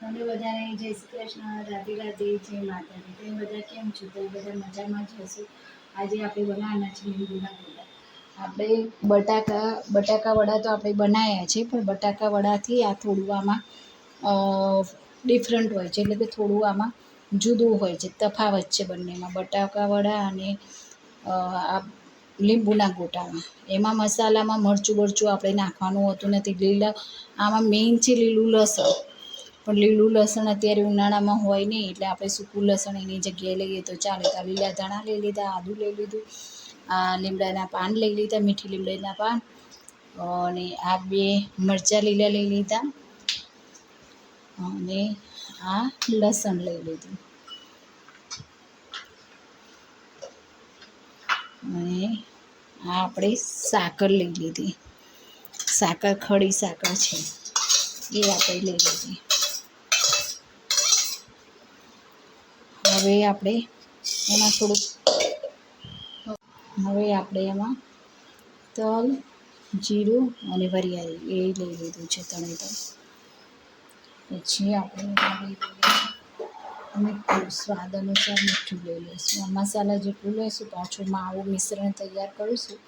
તમને બધાને જય શ્રી કૃષ્ણ, રાધે રાધે, જય માતાજી. તમે બધા કેમ છો? તો બધા મજામાં જ હશો. આજે આપણે બનાવવાના છે લીંબુના ગોટા. આપણે બટાકા વડા તો આપણે બનાવ્યા છે, પણ બટાકા વડાથી આ થોડું આમાં ડિફરન્ટ હોય છે, એટલે કે થોડું આમાં જુદું હોય છે, તફાવત છે બંનેમાં, બટાકા વડા અને આ લીંબુના ગોટામાં. એમાં મસાલામાં મરચું બરચું આપણે નાખવાનું હોતું નથી. આમાં મેઇન છે લીલું લસણ, પણ લીલું લસણ અત્યારે ઉનાળામાં હોય નહીં, એટલે આપણે સૂકું લસણ એની જગ્યાએ લઈએ તો ચાલે. તો લીલા ધાણા લઈ લીધા, આદું લઈ લીધું, આ લીમડાના પાન લઈ લીધા, મીઠી લીમડાના પાન, અને આ 2 મરચાં લીલા લઈ લીધા, અને આ લસણ લઈ લીધું, અને આ આપણે સાકર લઈ લીધી, સાકર ખડી સાકર છે એ આપણે લઈ લીધી. હવે આપણે એમાં તલ, જીરું અને વરિયાળી એ લઈ લીધું છે તળેલું. પછી આપણે મીઠું, સ્વાદ અનુસાર મીઠું લઈ લઈશું. મસાલા જેટલું લઈશું, પાછું માવું મિશ્રણ તૈયાર કરીશું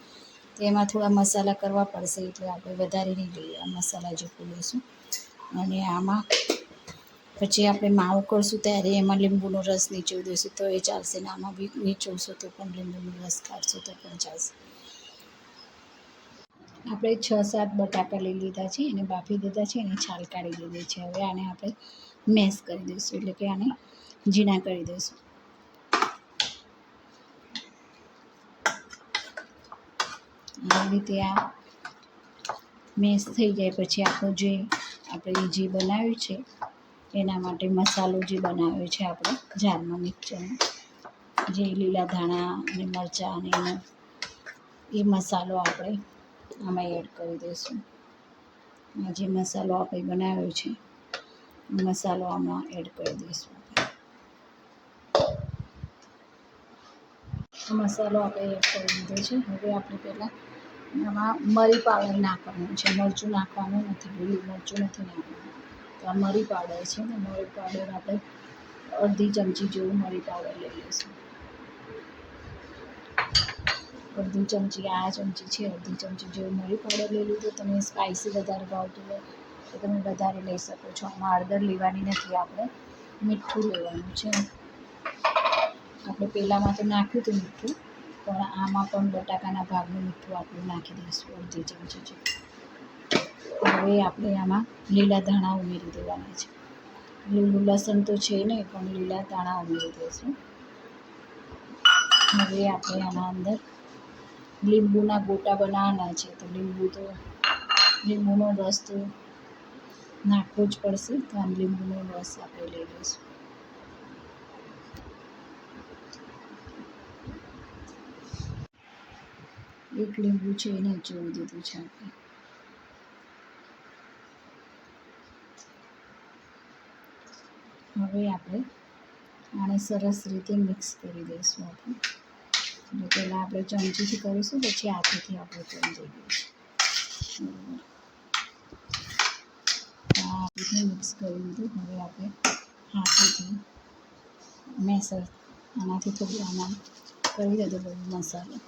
તેમાં થોડા મસાલા કરવા પડશે, એટલે આપણે વધારે નહીં લઈએ, આ મસાલા જેટલું લઈશું. અને આમાં પછી આપણે માવું કરશું ત્યારે એમાં લીંબુનો રસ નીચોવી દઈશું તો એ ચાલશે, ને આમાં બી નીચોવશો તો પણ લીંબુનો રસ કાઢશો તો પણ ચાલશે. આપણે 6-7 બટાકા લઈ લીધા છે, એને બાફી દીધા છે, એને છાલ કાઢી દીધી છે. હવે આને આપણે મેશ કરી દઈશું, એટલે કે આને ઝીણા કરી દઈશું. આવી રીતે આ મેશ થઈ જાય પછી આપણે જે બનાવ્યું છે એના માટે મસાલો જે બનાવ્યો છે આપણે જારમાં મિક્સરમાં, જે લીલા ધાણા અને મરચાં અને એનો એ મસાલો આપણે આમાં એડ કરી દઈશું. આ જે મસાલો આપણે બનાવ્યો છે એ મસાલો આમાં એડ કરી દઈશું. મસાલો આપણે એડ કરી દીધો છે. હવે આપણે પહેલાં આમાં મરી પાવડર નાખવાનું છે, મરચું નાખવાનું નથી, લીલું મરચું નથી નાખવાનું. તો આ મરી પાવડર છે ને, મરી પાવડર આપણે અડધી ચમચી જેવું મરી પાવડર લઈ લઈશું. અડધી ચમચી, આ ચમચી છે અડધી ચમચી જેવું મરી પાવડર લઈ લીધું. તમે સ્પાઇસી વધારે ભાવતું હોય તો તમે વધારે લઈ શકો છો. આમાં હળદર લેવાની નથી, આપણે મીઠું લેવાનું છે. આપણે પહેલાંમાં તો નાખ્યું હતું મીઠું, પણ આમાં પણ બટાકાના ભાગનું મીઠું આપણે નાખી દઈશું અડધી ચમચી જેટલું. હવે આપણે આમાં લીલા ધાણા ઉમેરી દેવાના છે. લીલું લસણ તો છે નહીં, પણ લીલા ધાણા ઉમેરી દઈશું. હવે આપણે આના અંદર લીંબુના ગોટા બનાવવાના છે, તો લીંબુનો રસ તો નાખવો જ પડશે. તો આમ લીંબુનો રસ આપણે લઈ લઈશું. એક લીંબુ છે એને ચોળી દીધું છે આપણે. હવે આપણે આને સરસ રીતે મિક્સ કરી દઈશું. આપણે પહેલાં આપણે ચમચીથી કરીશું, પછી હાથેથી આપણે કરી દઈશું. હાથેથી મિક્સ કરી દીધું. હવે આપણે હાથેથી આનાથી થોડું આમાં કરી દીધો બધો મસાલો.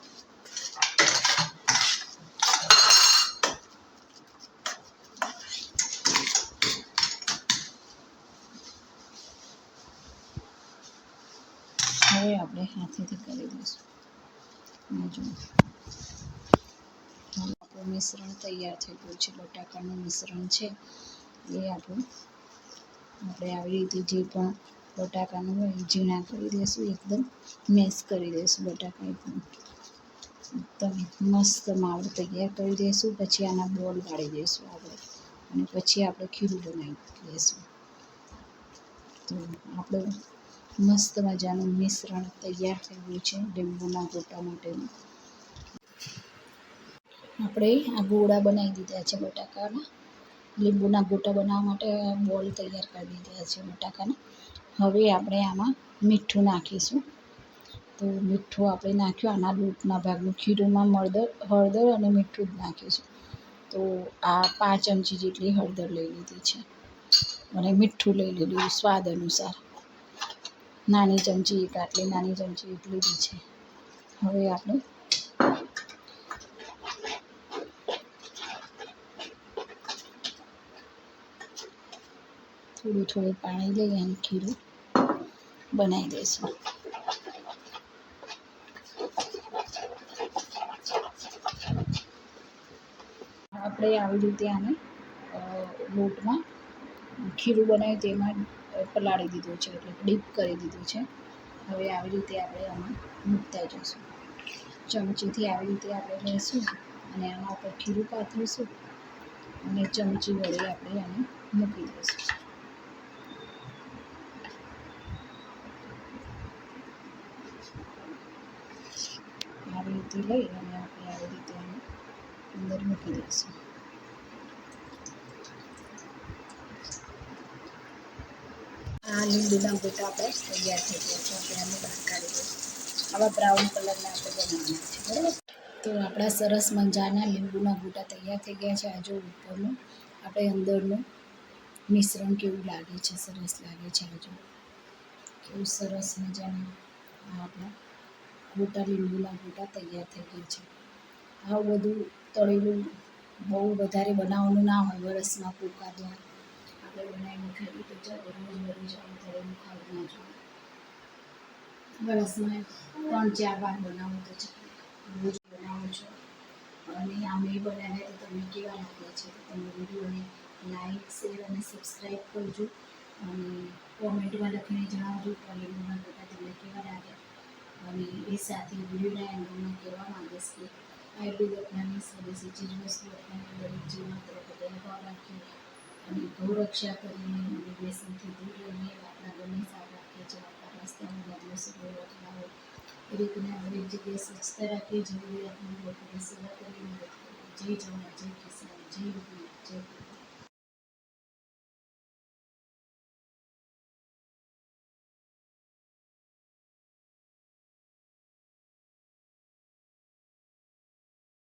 હવે આપણે હાથેથી કરી દઈશું. આપણું મિશ્રણ તૈયાર થઈ ગયું છે. બટાકાનું મિશ્રણ છે એ આપણે આવી રીતે જે પણ બટાકાનું હોય એ ઝીણા કરી દઈશું, એકદમ મેશ કરી દઈશું. બટાકા એકદમ મસ્ત માવો તૈયાર કરી દઈશું. પછી આના બોલ પાડી દઈશું આપણે, અને પછી આપણે ખીરું બનાવી દઈશું. તો આપણું મસ્ત મજાનું મિશ્રણ તૈયાર થઈ ગયું છે લીંબુના ગોટા માટેનું. આપણે આ ગોળા બનાવી દીધા છે બટાકાના. લીંબુના ગોટા બનાવવા માટે બોલ તૈયાર કરી દીધા છે બટાકાના. હવે આપણે આમાં મીઠું નાખીશું. તો મીઠું આપણે નાખ્યું આના લોટના ભાગનું, ખીરુંમાં હળદર અને મીઠું જ નાખીશું. તો આ 5 ચમચી જેટલી હળદર લઈ લીધી છે. અને મીઠું લઈ લીધું સ્વાદ અનુસાર. નાની ચમચી એક આટલી નાની ચમચી એક લીધી છે. હવે આપણે થોડું થોડું પાણી લઈ અને ખીરું બનાવી દઈશું. આપણે આવી રીતે આને લોટમાં ખીરું બનાવ્યું તેમાં પલાળી દીધું છે, એટલે ડીપ કરી દીધું છે. હવે આવી રીતે આપણે આમાં મૂકતા જઈશું. ચમચીથી આવી રીતે આપણે લઈશું અને આના ઉપર ખીરું પાથરીશું અને ચમચી વડે આપણે આને મૂકી દઈશું. આવી રીતે લઈ અને આપણે આવી રીતે આને અંદર મૂકી દઈશું. આ લીંબુના ગોટા આપણે તૈયાર થઈ ગયા છે. આપણે આને બહાર કાઢી દઈશું. આવા બ્રાઉન કલરના આપણે બનાવવાના છે, બરાબર. તો આપણા સરસ મજાના લીંબુના ગોટા તૈયાર થઈ ગયા છે. આ જો ઉપરનું આપણે અંદરનું મિશ્રણ કેવું લાગે છે, સરસ લાગે છે. આ જો કેવું સરસ મજાના આપણા ગોટા લીંબુના ગોટા તૈયાર થઈ ગયા છે. આવું બધું તળેલું બહુ વધારે બનાવવાનું ના હોય. વરસમાં કોકા દ્વારા આપણે બનાવીને ખાઈએ તો ચાલો, રોજ આવું તળેલું ખાવું ના જોઈએ. વરસમાં 3-4 વાર બનાવો તો ચાલે. રોજ બનાવો છો અને આમે બનાવ્યા તો તમને કેવા લાગ્યા છે, તો તમે વિડીયોને લાઈક, શેર અને સબસ્ક્રાઈબ કરજો અને કોમેન્ટમાં લખીને જણાવજો કે લીંબુના ગોટા તમને કેવા લાગ્યા. અને એ સાથે વિડીયોના એન્ડમાં કહેવા માંગીશ કે આયુર્વેદ અપનાવી, સ્વદેશી ચીજ વસ્તુ અપનાવી, દરેક જીવ માત્ર ભેદભાવ રાખીએ અને ગૌરક્ષા કરીને અને વ્યસનથી દૂર રહીને આપણા ઘરને સાફ રાખીએ છીએ. આપણા રસ્તાના દિવસો ગૌરવતા હોય એ રીતના દરેક જગ્યાએ સ્વચ્છતા રાખીએ, જરૂરિયાતમંદ લોકોની સેવા કરી, મદદ કરીએ. જય જવાન, જય કિસાન, જય